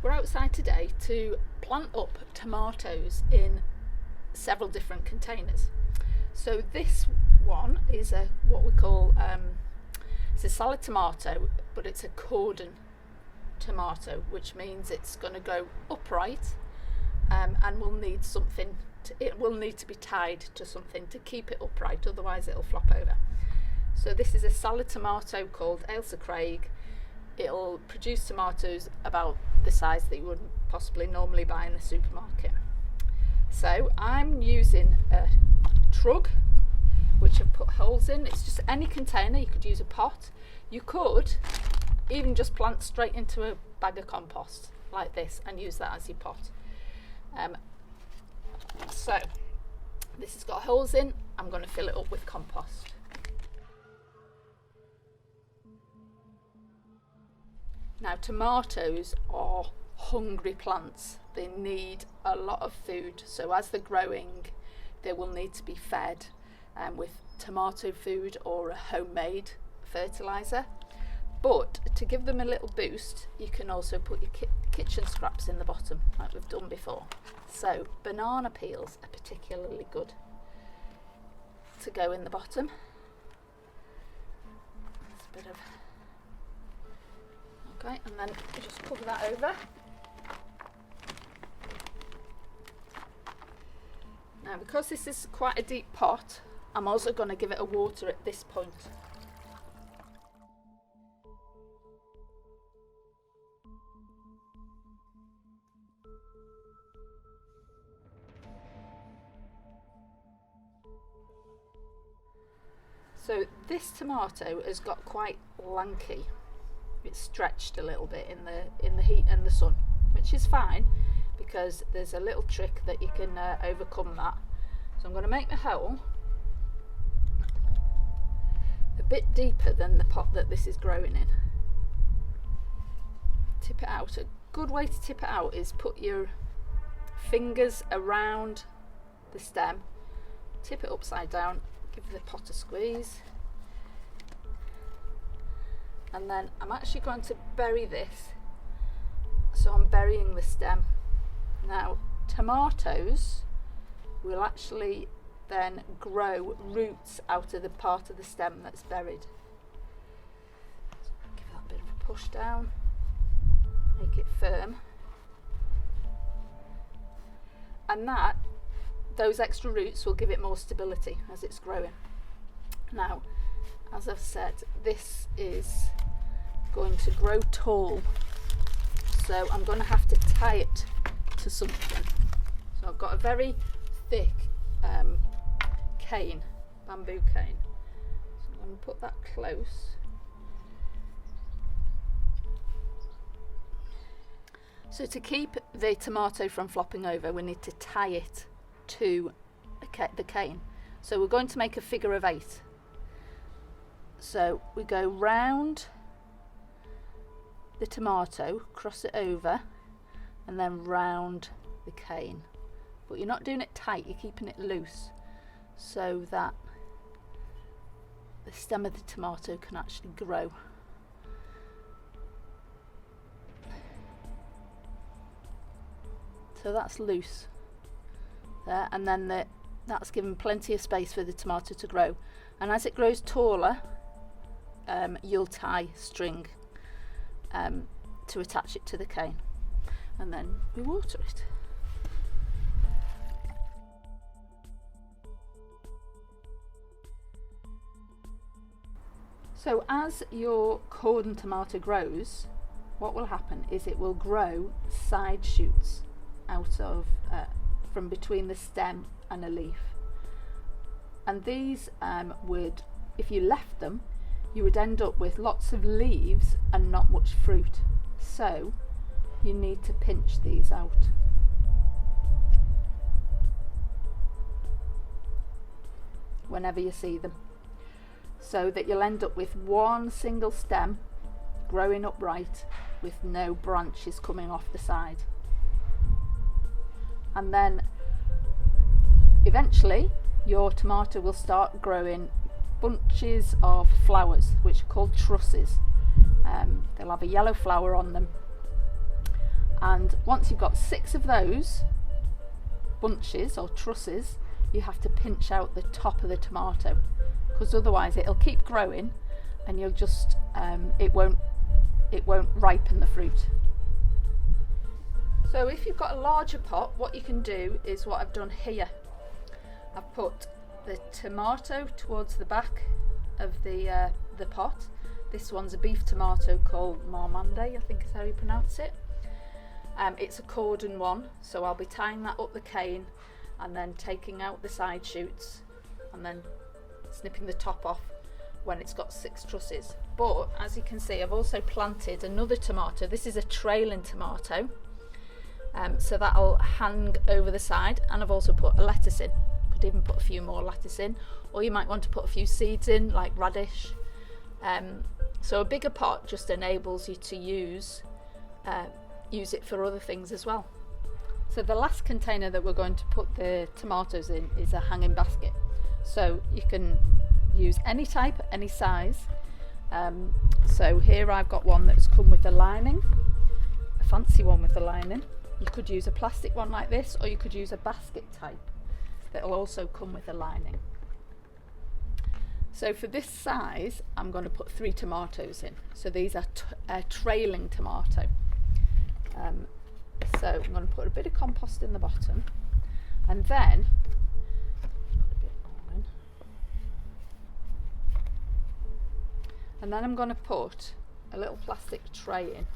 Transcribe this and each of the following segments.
We're outside today to plant up tomatoes in several different containers. So this one is what we call it's a salad tomato, but it's a cordon tomato, which means it's going to go upright and will need something. It will need to be tied to something to keep it upright, otherwise it'll flop over. So this is a salad tomato called Ailsa Craig. It'll produce tomatoes about the size that you would possibly normally buy in the supermarket. So I'm using a trug, which I've put holes in. It's just any container. You could use a pot. You could even just plant straight into a bag of compost like this and use that as your pot. So this has got holes in. I'm going to fill it up with compost. Now, tomatoes are hungry plants. They need a lot of food. So as they're growing, they will need to be fed with tomato food or a homemade fertiliser. But to give them a little boost, you can also put your kitchen scraps in the bottom, like we've done before. So banana peels are particularly good to go in the bottom. There's a bit of... Okay, and then just cover that over. Now, because this is quite a deep pot, I'm also going to give it a water at this point. So this tomato has got quite lanky. It's stretched a little bit in the heat and the sun, which is fine because there's a little trick that you can overcome that. So I'm going to make the hole a bit deeper than the pot that this is growing in. Tip it out. A good way to tip it out is put your fingers around the stem, tip it upside down, give the pot a squeeze. And then I'm actually going to bury this. So I'm burying the stem. Now, tomatoes will actually then grow roots out of the part of the stem that's buried. So give that a bit of a push down, make it firm. And those extra roots will give it more stability as it's growing. Now, as I've said, this is going to grow tall, so I'm going to have to tie it to something. So I've got a very thick cane, bamboo cane. So I'm going to put that close. So to keep the tomato from flopping over, we need to tie it to the cane. So we're going to make a figure of 8. So we go round the tomato, cross it over, and then round the cane. But you're not doing it tight, you're keeping it loose so that the stem of the tomato can actually grow. So that's loose there, and then that's given plenty of space for the tomato to grow. And as it grows taller, you'll tie string to attach it to the cane, and then we water it. So as your cordon tomato grows, what will happen is it will grow side shoots out of from between the stem and a leaf, and these would, if you left them, you would end up with lots of leaves and not much fruit. So you need to pinch these out. Whenever you see them, so that you'll end up with one single stem growing upright with no branches coming off the side. And then eventually your tomato will start growing bunches of flowers, which are called trusses. They'll have a yellow flower on them, And once you've got 6 of those bunches or trusses, you have to pinch out the top of the tomato, because otherwise it'll keep growing and you'll just it won't ripen the fruit. So if you've got a larger pot, what you can do is what I've done here. I've put the tomato towards the back of the pot. This one's a beef tomato called Marmande, I think is how you pronounce it. It's a cordon one, so I'll be tying that up the cane and then taking out the side shoots and then snipping the top off when it's got 6 trusses. But as you can see, I've also planted another tomato. This is a trailing tomato, so that'll hang over the side, and I've also put a lettuce in. Could even put a few more lettuce in, or you might want to put a few seeds in, like radish. So a bigger pot just enables you to use it for other things as well. So the last container that we're going to put the tomatoes in is a hanging basket. So you can use any type, any size. So here I've got one that's come with a lining, a fancy one with a lining. You could use a plastic one like this, or you could use a basket type that'll also come with a lining. So for this size, I'm going to put 3 tomatoes in. So these are a trailing tomato. So I'm going to put a bit of compost in the bottom, and then put a bit more in. And then I'm going to put a little plastic tray in,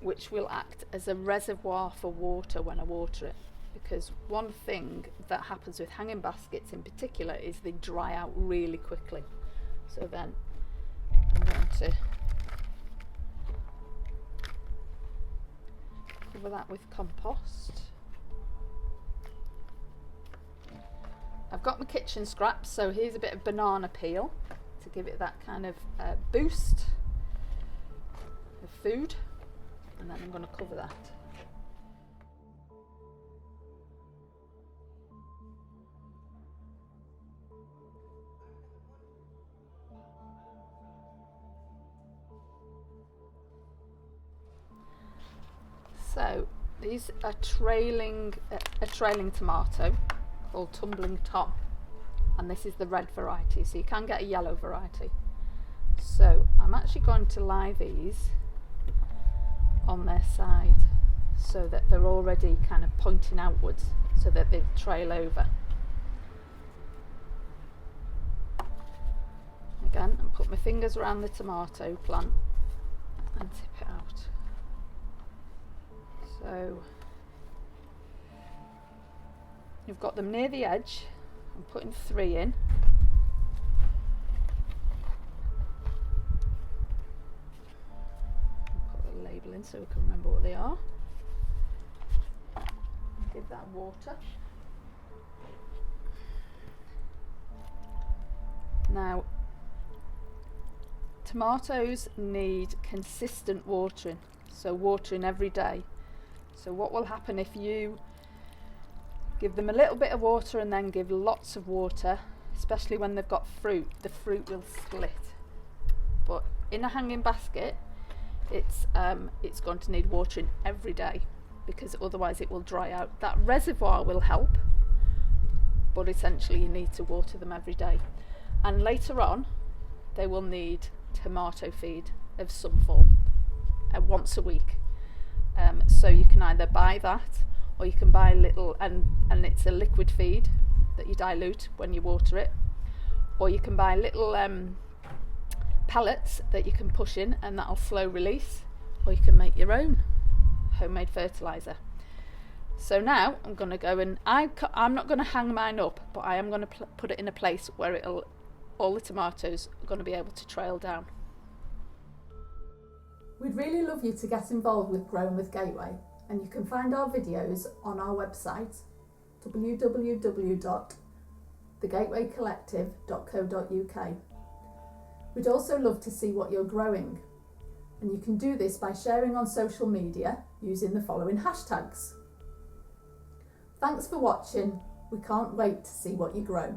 which will act as a reservoir for water when I water it. Because one thing that happens with hanging baskets in particular is they dry out really quickly. So then I'm going to cover that with compost. I've got my kitchen scraps, so here's a bit of banana peel to give it that kind of boost of food, and then I'm going to cover that. So these are a trailing tomato called Tumbling Tom, and this is the red variety, so you can get a yellow variety. So I'm actually going to lie these on their side so that they're already kind of pointing outwards, so that they trail over. Again, and put my fingers around the tomato plant and tip it out. So you've got them near the edge. I'm putting 3 in. I'll put a label in so we can remember what they are. Give that water. Now, tomatoes need consistent watering, so watering every day. So what will happen if you give them a little bit of water and then give lots of water, especially when they've got fruit, the fruit will split. But in a hanging basket, it's going to need watering every day, because otherwise it will dry out. That reservoir will help, but essentially you need to water them every day. And later on, they will need tomato feed of some form, once a week. So you can either buy that, or you can buy a little, and it's a liquid feed that you dilute when you water it, or you can buy little pellets that you can push in, and that'll slow release, or you can make your own homemade fertilizer. So now I'm going to go, and I'm not going to hang mine up, but I am going to put it in a place where all the tomatoes are going to be able to trail down. We'd really love you to get involved with Growing with Gateway, and you can find our videos on our website www.thegatewaycollective.co.uk. We'd also love to see what you're growing, and you can do this by sharing on social media using the following hashtags. Thanks for watching. We can't wait to see what you grow.